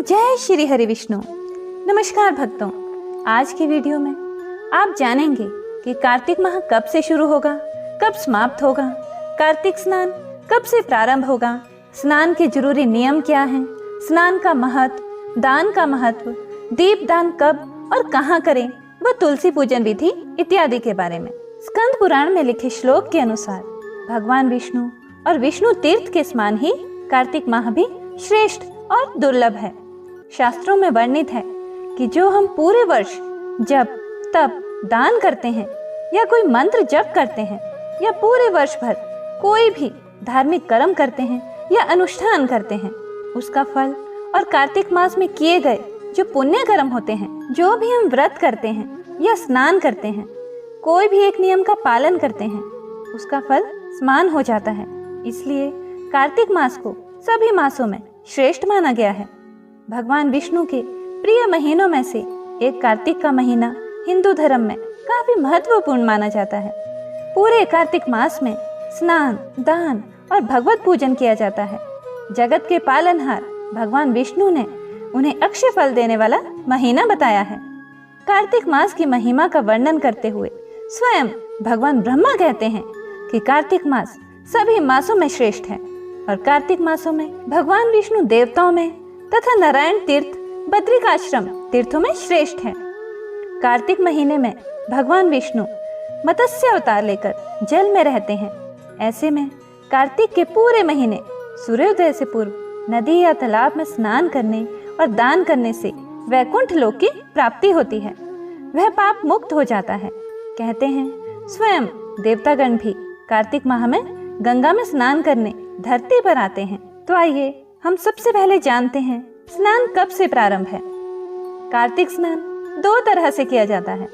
जय श्री हरि विष्णु। नमस्कार भक्तों, आज की वीडियो में आप जानेंगे कि कार्तिक माह कब से शुरू होगा, कब समाप्त होगा, कार्तिक स्नान कब से प्रारंभ होगा, स्नान के जरूरी नियम क्या हैं, स्नान का महत्व, दान का महत्व, दीप दान कब और कहाँ करें व तुलसी पूजन विधि इत्यादि के बारे में। स्कंद पुराण में लिखे श्लोक के अनुसार भगवान विष्णु और विष्णु तीर्थ के समान ही कार्तिक माह भी श्रेष्ठ और दुर्लभ है। शास्त्रों में वर्णित है कि जो हम पूरे वर्ष जब तप दान करते हैं या कोई मंत्र जप करते हैं या पूरे वर्ष भर कोई भी धार्मिक कर्म करते हैं या अनुष्ठान करते हैं, उसका फल और कार्तिक मास में किए गए जो पुण्य कर्म होते हैं, जो भी हम व्रत करते हैं या स्नान करते हैं, कोई भी एक नियम का पालन करते हैं, उसका फल समान हो जाता है। इसलिए कार्तिक मास को सभी मासों में श्रेष्ठ माना गया है। भगवान विष्णु के प्रिय महीनों में से एक कार्तिक का महीना हिंदू धर्म में काफी महत्वपूर्ण माना जाता है। पूरे कार्तिक मास में स्नान, दान और भगवत पूजन किया जाता है। जगत के पालनहार भगवान विष्णु ने उन्हें अक्षय फल देने वाला महीना बताया है। कार्तिक मास की महिमा का वर्णन करते हुए स्वयं भगवान ब्रह्मा कहते हैं कि कार्तिक मास सभी मासों में श्रेष्ठ है और कार्तिक मासों में भगवान विष्णु देवताओं में तथा नारायण तीर्थ बद्रिकाश्रम तीर्थों में श्रेष्ठ है। कार्तिक महीने में भगवान विष्णु मत्स्य अवतार लेकर जल में रहते हैं। ऐसे में कार्तिक के पूरे महीने सूर्योदय से पूर्व नदी या तालाब में स्नान करने और दान करने से वैकुंठ लोक की प्राप्ति होती है। वह पाप मुक्त हो जाता है। कहते हैं स्वयं देवतागण भी कार्तिक माह में गंगा में स्नान करने धरती पर आते हैं। तो आइए हम सबसे पहले जानते हैं स्नान कब से प्रारंभ है। कार्तिक स्नान दो तरह से किया जाता है।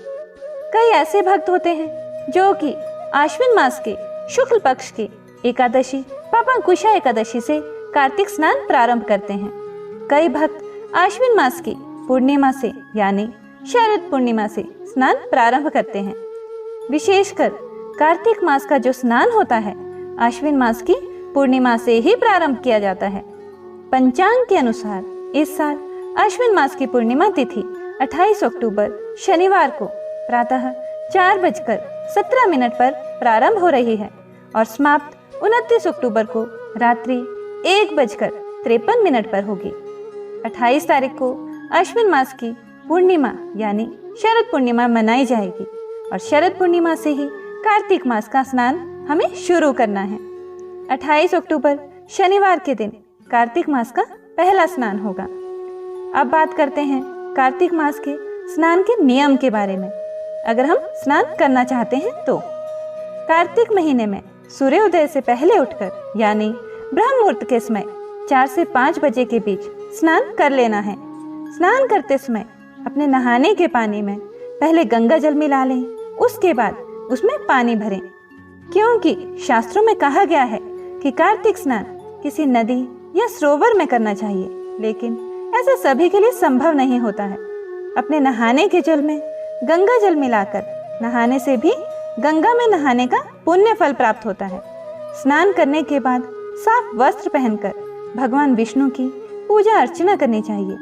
कई ऐसे भक्त होते हैं जो कि आश्विन मास के शुक्ल पक्ष के एकादशी पापांकुशा एकादशी से कार्तिक स्नान प्रारंभ करते हैं। कई भक्त आश्विन मास की पूर्णिमा से यानी शरद पूर्णिमा से स्नान प्रारंभ करते हैं। विशेषकर कार्तिक मास का जो स्नान होता है आश्विन मास की पूर्णिमा से ही प्रारंभ किया जाता है। पंचांग के अनुसार इस साल आश्विन मास की पूर्णिमा तिथि 28 अक्टूबर शनिवार को प्रातः 4:17 पर प्रारंभ हो रही है और समाप्त 29 अक्टूबर को रात्रि 1:53 पर होगी। 28 तारीख को आश्विन मास की पूर्णिमा यानी शरद पूर्णिमा मनाई जाएगी और शरद पूर्णिमा से ही कार्तिक मास का स्नान हमें शुरू करना है। 28 अक्टूबर शनिवार के दिन कार्तिक मास का पहला स्नान होगा। अब बात करते हैं कार्तिक मास के स्नान के नियम के बारे में। अगर हम स्नान करना चाहते हैं तो कार्तिक महीने में सूर्योदय से पहले उठकर यानी ब्रह्म मुहूर्त के समय 4 से 5 बजे के बीच स्नान कर लेना है। स्नान करते समय अपने नहाने के पानी में पहले गंगा जल मिला लें, उसके बाद उसमें पानी भरें, क्योंकि शास्त्रों में कहा गया है कि कार्तिक स्नान किसी नदी या सरोवर में करना चाहिए, लेकिन ऐसा सभी के लिए संभव नहीं होता है। अपने नहाने के जल में गंगा जल मिलाकर नहाने से भी गंगा में नहाने का पुण्य फल प्राप्त होता है। स्नान करने के बाद साफ वस्त्र पहनकर भगवान विष्णु की पूजा अर्चना करनी चाहिए,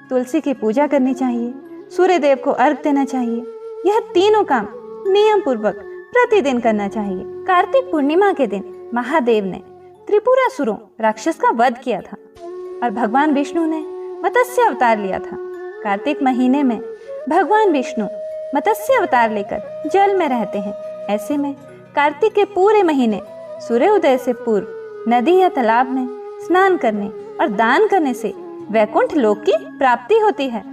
तुलसी की पूजा करनी चाहिए, सूर्य देव को अर्घ देना चाहिए। यह तीनों काम नियम पूर्वक प्रतिदिन करना चाहिए। कार्तिक पूर्णिमा के दिन महादेव ने त्रिपुरासुरों राक्षस का वध किया था और भगवान विष्णु ने मत्स्य अवतार लिया था। कार्तिक महीने में भगवान विष्णु मत्स्य अवतार लेकर जल में रहते हैं। ऐसे में कार्तिक के पूरे महीने सूर्योदय से पूर्व नदी या तालाब में स्नान करने और दान करने से वैकुंठ लोक की प्राप्ति होती है।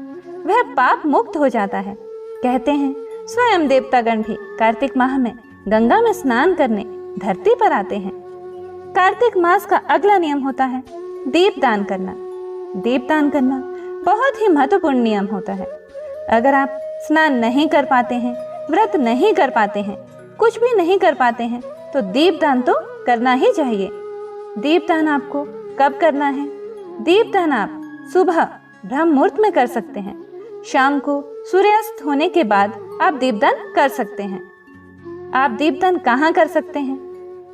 वह पाप मुक्त हो जाता है। कहते हैं स्वयं देवतागण भी कार्तिक माह में गंगा में स्नान करने धरती पर आते हैं। कार्तिक मास का अगला नियम होता है दीप दान करना। दीप दान करना बहुत ही महत्वपूर्ण नियम होता है। अगर आप स्नान नहीं कर पाते हैं, व्रत नहीं कर पाते हैं, कुछ भी नहीं कर पाते हैं, तो दीप दान तो करना ही चाहिए। दीप दान आपको कब करना है? दीप दान आप सुबह ब्रह्म मुहूर्त में कर सकते हैं। शाम को सूर्यास्त होने के बाद आप दीपदान कर सकते हैं। आप दीपदान कहाँ कर सकते हैं?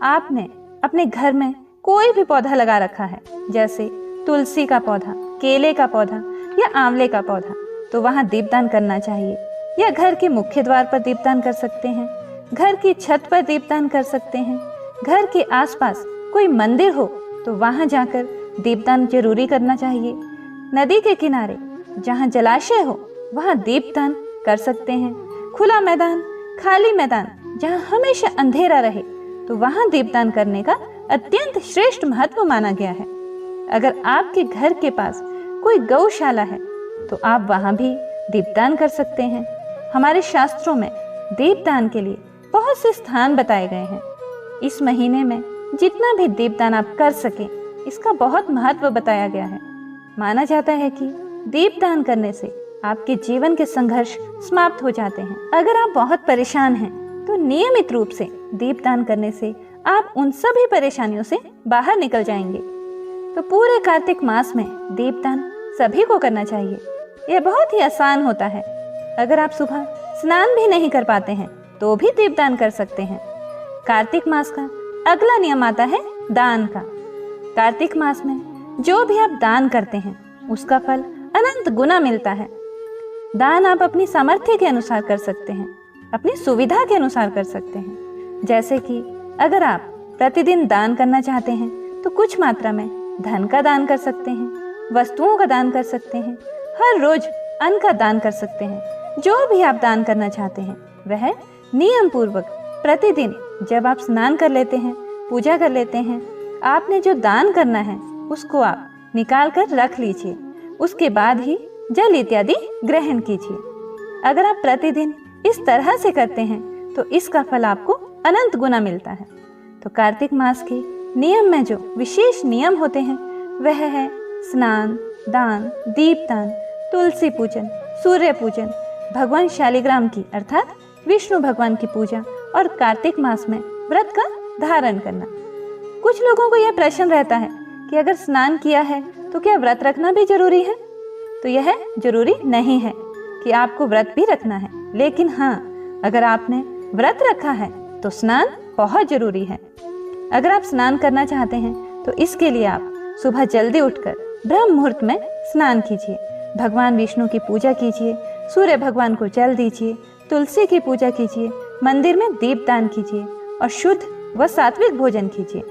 आपने अपने घर में कोई भी पौधा लगा रखा है, जैसे तुलसी का पौधा, केले का पौधा या आंवले का पौधा, तो वहाँ दीपदान करना चाहिए। या घर के मुख्य द्वार पर दीपदान कर सकते हैं, घर की छत पर दीपदान कर सकते हैं। घर के आसपास कोई मंदिर हो तो वहाँ जाकर दीपदान जरूरी करना चाहिए। नदी के किनारे जहाँ जलाशय हो वहाँ दीपदान कर सकते हैं। खुला मैदान, खाली मैदान जहाँ हमेशा अंधेरा रहे तो वहाँ दीपदान करने का अत्यंत श्रेष्ठ महत्व माना गया है। अगर आपके घर के पास कोई गौशाला है तो आप वहाँ भी दीपदान कर सकते हैं। हमारे शास्त्रों में दीपदान के लिए बहुत से स्थान बताए गए हैं। इस महीने में जितना भी दीपदान आप कर सकें, इसका बहुत महत्व बताया गया है। माना जाता है कि दीपदान करने से आपके जीवन के संघर्ष समाप्त हो जाते हैं। अगर आप बहुत परेशान हैं तो नियमित रूप से दीपदान करने से आप उन सभी परेशानियों से बाहर निकल जाएंगे। तो पूरे कार्तिक मास में दीपदान सभी को करना चाहिए। यह बहुत ही आसान होता है। अगर आप सुबह स्नान भी नहीं कर पाते हैं तो भी दीपदान कर सकते हैं। कार्तिक मास का अगला नियम आता है दान का। कार्तिक मास में जो भी आप दान करते हैं उसका फल अनंत गुना मिलता है। दान आप अपनी सामर्थ्य के अनुसार कर सकते हैं, अपनी सुविधा के अनुसार कर सकते हैं। जैसे कि अगर आप प्रतिदिन दान करना चाहते हैं तो कुछ मात्रा में धन का दान कर सकते हैं, वस्तुओं का दान कर सकते हैं, हर रोज अन्न का दान कर सकते हैं। जो भी आप दान करना चाहते हैं वह नियम पूर्वक प्रतिदिन जब आप स्नान कर लेते हैं, पूजा कर लेते हैं, आपने जो दान करना है उसको आप निकाल कर रख लीजिए। उसके बाद ही जल इत्यादि ग्रहण कीजिए। अगर आप प्रतिदिन इस तरह से करते हैं तो इसका फल आपको अनंत गुना मिलता है। तो कार्तिक मास के नियम में जो विशेष नियम होते हैं वह है स्नान, दान, दीपदान, तुलसी पूजन, सूर्य पूजन, भगवान शालिग्राम की अर्थात विष्णु भगवान की पूजा और कार्तिक मास में व्रत का धारण करना। कुछ लोगों को यह प्रश्न रहता है कि अगर स्नान किया है तो क्या व्रत रखना भी जरूरी है? तो यह जरूरी नहीं है कि आपको व्रत भी रखना है, लेकिन हाँ, अगर आपने व्रत रखा है तो स्नान बहुत जरूरी है। अगर आप स्नान करना चाहते हैं तो इसके लिए आप सुबह जल्दी उठकर ब्रह्म मुहूर्त में स्नान कीजिए, भगवान विष्णु की पूजा कीजिए, सूर्य भगवान को जल दीजिए, तुलसी की पूजा कीजिए, मंदिर में दीपदान कीजिए और शुद्ध व सात्विक भोजन कीजिए।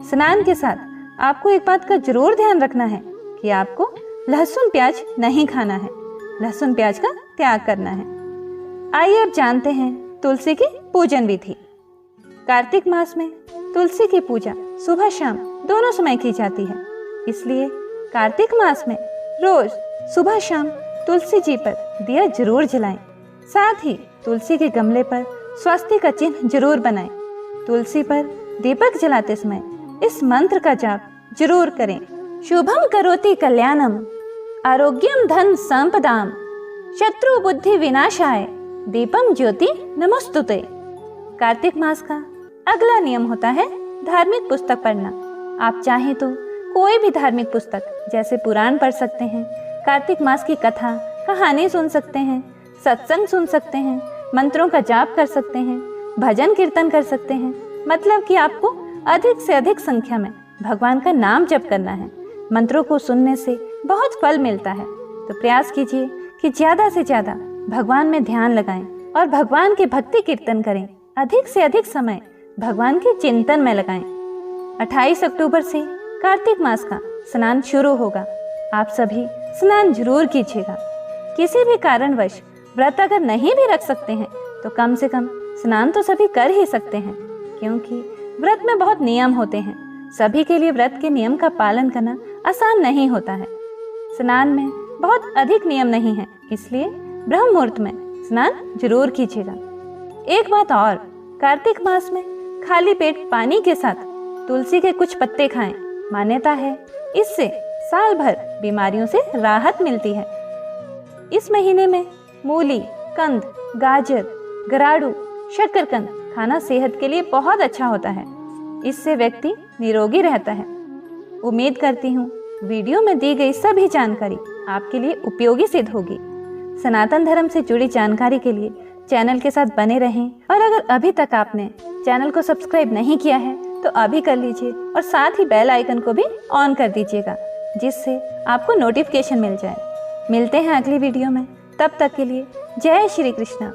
स्नान के साथ आपको एक बात का जरूर ध्यान रखना है कि आपको लहसुन प्याज नहीं खाना है, लहसुन प्याज का त्याग करना है। आइए अब जानते हैं तुलसी की पूजन विधि। कार्तिक मास में तुलसी की पूजा सुबह शाम दोनों समय की जाती है, इसलिए कार्तिक मास में रोज सुबह शाम तुलसी जी पर दिया जरूर जलाएं। साथ ही तुलसी के गमले पर स्वस्ति का चिन्ह जरूर बनाएं। तुलसी पर दीपक जलाते समय इस मंत्र का जाप जरूर करें। शुभम करोति कल्याणम, आरोग्यम धन संपदाम, शत्रु बुद्धि विनाशाय, दीपम ज्योति नमोस्तुते। कार्तिक मास का अगला नियम होता है धार्मिक पुस्तक पढ़ना। आप चाहें तो कोई भी धार्मिक पुस्तक जैसे पुराण पढ़ सकते हैं, कार्तिक मास की कथा कहानी सुन सकते हैं, सत्संग सुन सकते हैं, मंत्रों का जाप कर सकते हैं, भजन कीर्तन कर सकते हैं। मतलब कि आपको अधिक से अधिक संख्या में भगवान का नाम जप करना है। मंत्रों को सुनने से बहुत फल मिलता है, तो प्रयास कीजिए कि ज्यादा से ज्यादा भगवान में ध्यान लगाएं और भगवान के भक्ति कीर्तन करें। अधिक से अधिक समय भगवान के चिंतन में लगाएं। 28 अक्टूबर से कार्तिक मास का स्नान शुरू होगा। आप सभी स्नान जरूर कीजिएगा। किसी भी कारणवश व्रत अगर नहीं भी रख सकते हैं तो कम से कम स्नान तो सभी कर ही सकते हैं, क्योंकि व्रत में बहुत नियम होते हैं। सभी के लिए व्रत के नियम का पालन करना आसान नहीं होता है। स्नान में बहुत अधिक नियम नहीं है, इसलिए ब्रह्म मुहूर्त में स्नान जरूर कीजिएगा। एक बात और, कार्तिक मास में खाली पेट पानी के साथ तुलसी के कुछ पत्ते खाएं। मान्यता है इससे साल भर बीमारियों से राहत मिलती है। इस महीने में मूली, कंद, गाजर, गराड़ू, शकरकंद खाना सेहत के लिए बहुत अच्छा होता है। इससे व्यक्ति निरोगी रहता है। उम्मीद करती हूँ वीडियो में दी गई सभी जानकारी आपके लिए उपयोगी सिद्ध होगी। सनातन धर्म से जुड़ी जानकारी के लिए चैनल के साथ बने रहें और अगर अभी तक आपने चैनल को सब्सक्राइब नहीं किया है तो अभी कर लीजिए और साथ ही बेल आइकन को भी ऑन कर दीजिएगा, जिससे आपको नोटिफिकेशन मिल जाए। मिलते हैं अगली वीडियो में, तब तक के लिए जय श्री कृष्णा।